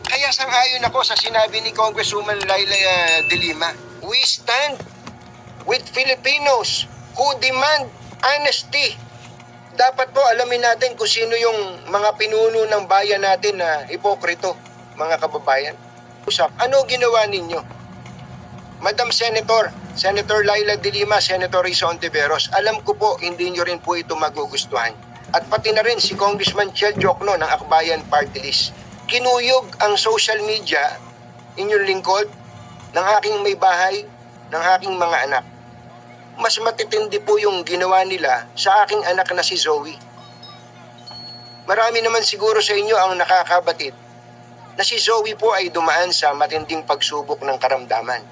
Kaya sang-ayon ako sa sinabi ni Congresswoman Laila de Lima. We stand with Filipinos who demand honesty. Dapat po alamin natin kung sino yung mga pinuno ng bayan natin na hipokrito, mga kababayan. Ano ginawa ninyo? Madam Senator, Senator Laila de Lima, Senator Risa Hontiveros, alam ko po hindi nyo rin po ito magugustuhan. At pati na rin si Congressman Chel Jokno ng Akbayan Party List. Kinuyog ang social media, inyong lingkod, ng aking may bahay, ng aking mga anak. Mas matitindi po yung ginawa nila sa aking anak na si Zoe. Marami naman siguro sa inyo ang nakakabatid na si Zoe po ay dumaan sa matinding pagsubok ng karamdaman.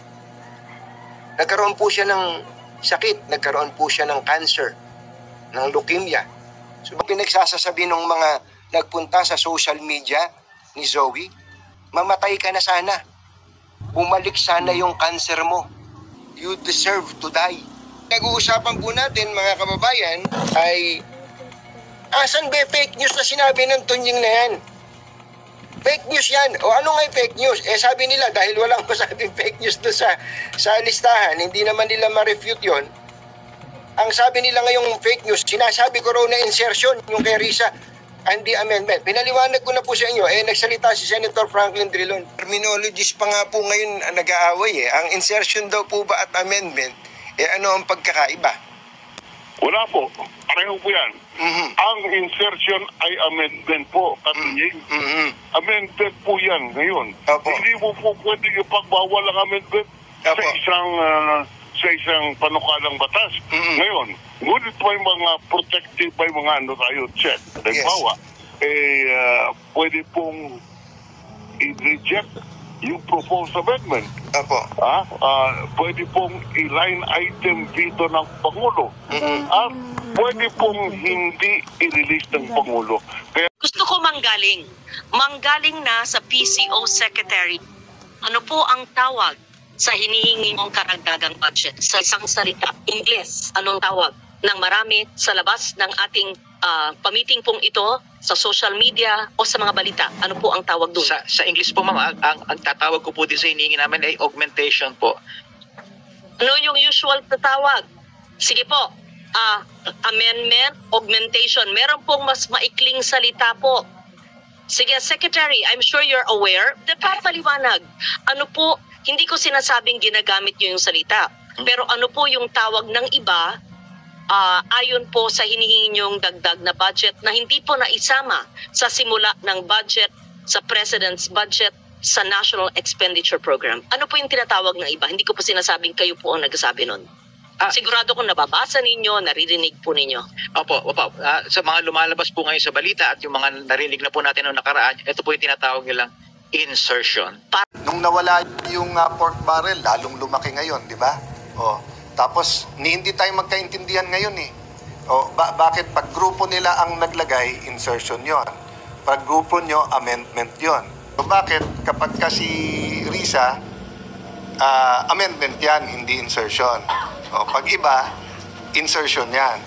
Nagkaroon po siya ng sakit, nagkaroon po siya ng cancer, ng leukemia. So pinagsasasabi ng mga nagpunta sa social media ni Zoe, mamatay ka na sana. Bumalik sana yung cancer mo. You deserve to die. Nag-uusapan po natin mga kababayan ay asan ba fake news na sinabi ng Tunying na yan? Fake news yan. O ano nga yung fake news? Eh sabi nila dahil walang masabing fake news doon sa listahan, hindi naman nila ma-refute yon. Ang sabi nila ngayong fake news, sinasabi ko raw na insertion yung kay Risa, hindi amendment. Pinaliwanag ko na po sa inyo, nagsalita si Senator Franklin Drilon. Terminologies pa nga po ngayon nag-aaway Ang insertion daw po ba at amendment, ano ang pagkakaiba? Wala po. Pareho po yan. Ang insertion ay amendment po. Amendment po yan ngayon. Opo. Hindi mo po pwede ipagbawal ang amendment sa isang panukalang batas. Ngayon, ngunit may mga protective, may mga ano tayo, check. Halimbawa, pwede pong i-reject yung proposed amendment. Opo. Pwede pong i-line item veto ng Pangulo. At pwede pong hindi i-release ng Pangulo. Kaya gusto ko manggaling na sa PCO Secretary. Ano po ang tawag sa hinihingi mong karagdagang budget? Sa isang salita, English, anong tawag? Nang marami sa labas ng ating pamiting pong ito, sa social media o sa mga balita, ano po ang tawag doon? Sa English po, ma'am, ang tatawag ko po din sa hinihingi namin ay augmentation po. Ano yung usual na tawag? Sige po, amendment, augmentation. Meron pong mas maikling salita po. Sige, Secretary, I'm sure you're aware. Napapaliwanag. Ano po, hindi ko sinasabing ginagamit nyo yung salita. Pero ano po yung tawag ng iba ayon po sa hinihingi nyong dagdag na budget na hindi po naisama sa simula ng budget, sa President's budget, sa National Expenditure Program. Ano po yung tinatawag ng iba? Hindi ko po sinasabing kayo po ang nagsasabi nun. Sigurado kung nababasa ninyo, naririnig po ninyo. Opo. Sa mga lumalabas po ngayon sa balita at yung mga narinig na po natin noong nakaraan, ito po yung tinatawag nilang insertion. Nung nawala yung pork barrel, lalong lumaki ngayon, di ba? Tapos, hindi tayo magkaintindihan ngayon bakit pag grupo nila ang naglagay, insertion yon. Pag grupo nyo, amendment yon. Bakit kapag kasi Risa, amendment yan, hindi insertion. Pag iba, insertion yan.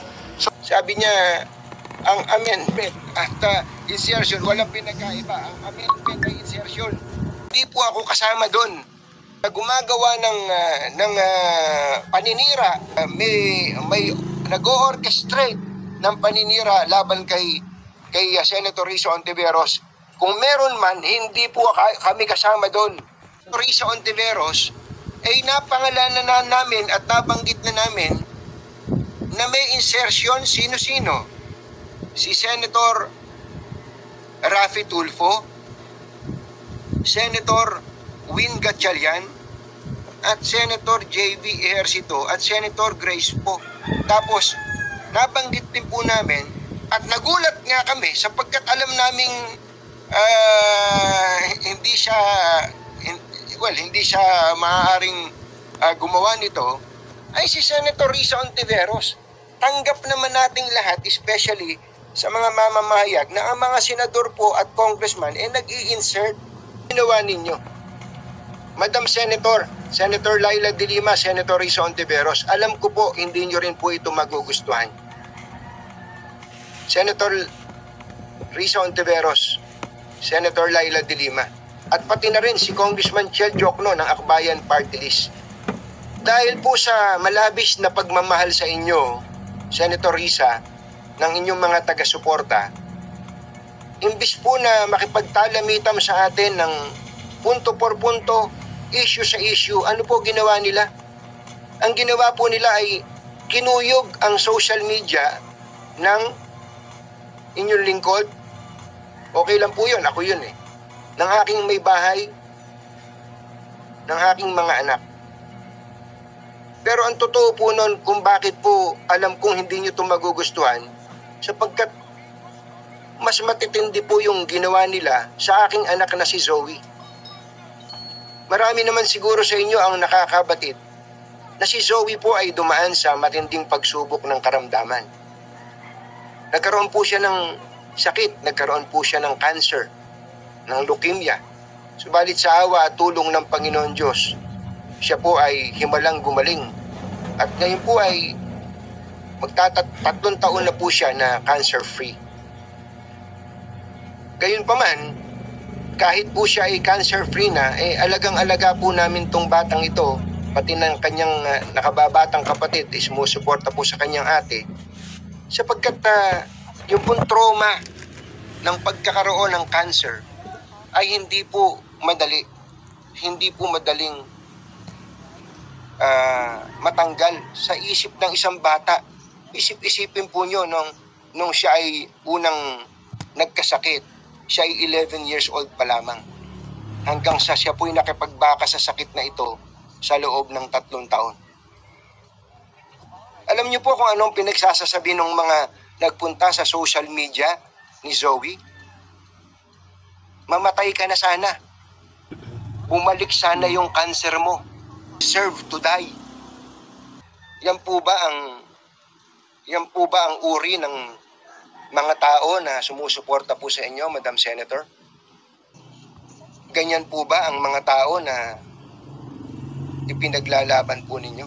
Sabi niya, ang amendment at insertion, walang pinagkaiba. Ang amendment ay insertion. Hindi po ako kasama doon. Gumagawa ng paninira, may nag-o-orchestrate ng paninira laban kay Senator Risa Hontiveros. Kung meron man, hindi po kami kasama doon. Risa Hontiveros ay napangalanan na namin at nabanggit na namin na may insertion sino-sino. Si Senator Raffy Tulfo, Senator Win Gatchalian, at Senator J.V. Ejercito at Senator Grace po. Tapos, nabanggit din po namin at nagulat nga kami sapagkat alam naming hindi siya maaaring gumawa nito, ay si Senator Risa Hontiveros. Tanggap naman nating lahat, especially sa mga mamamahayag, na ang mga senador po at congressman nag-i-insert. Ginawa ninyo. Madam Senator, Senator Laila de Lima, Senator Risa Hontiveros, alam ko po hindi nyo rin po ito magugustuhan. Senator Risa Hontiveros, Senator Laila de Lima, at pati na rin si Congressman Chel Jokno ng Akbayan Party List. Dahil po sa malabis na pagmamahal sa inyo, Senator Risa, ng inyong mga taga-suporta, imbis po na makipagtalamitam sa atin ng punto por punto, issue sa issue, ano po ginawa nila? Ang ginawa po nila ay kinuyog ang social media ng inyong lingkod. Okay lang po yun, ako yun ng aking may bahay, ng aking mga anak. Pero ang totoo po nun kung bakit po alam kong hindi nyo ito magugustuhan, sapagkat mas matitindi po yung ginawa nila sa aking anak na si Zoe. Marami naman siguro sa inyo ang nakakabatid na si Zoe po ay dumaan sa matinding pagsubok ng karamdaman. Nagkaroon po siya ng sakit, nagkaroon po siya ng cancer, ng leukemia. Subalit sa awa at tulong ng Panginoon Diyos, siya po ay himalang gumaling. At ngayon po ay magtatatlong taon na po siya na cancer-free. Gayunpaman, kahit po siya ay cancer-free na, alagang-alaga po namin tong batang ito, pati ng kanyang nakababatang kapatid, sumusuporta po sa kanyang ate, sapagkat yung pong trauma ng pagkakaroon ng cancer ay hindi po madali. Hindi po madaling matanggal sa isip ng isang bata. Isip-isipin po nyo nung siya ay unang nagkasakit. Siya ay 11 years old pa lamang. Hanggang sa siya po'y nakipagbaka sa sakit na ito sa loob ng 3 taon. Alam niyo po kung anong pinagsasasabi ng mga nagpunta sa social media ni Zoe? Mamatay ka na sana. Bumalik sana yung cancer mo. Deserve to die. Yan po ba ang uri ng mga tao na sumusuporta po sa inyo, Madam Senator? Ganyan po ba ang mga tao na ipinaglalaban po ninyo?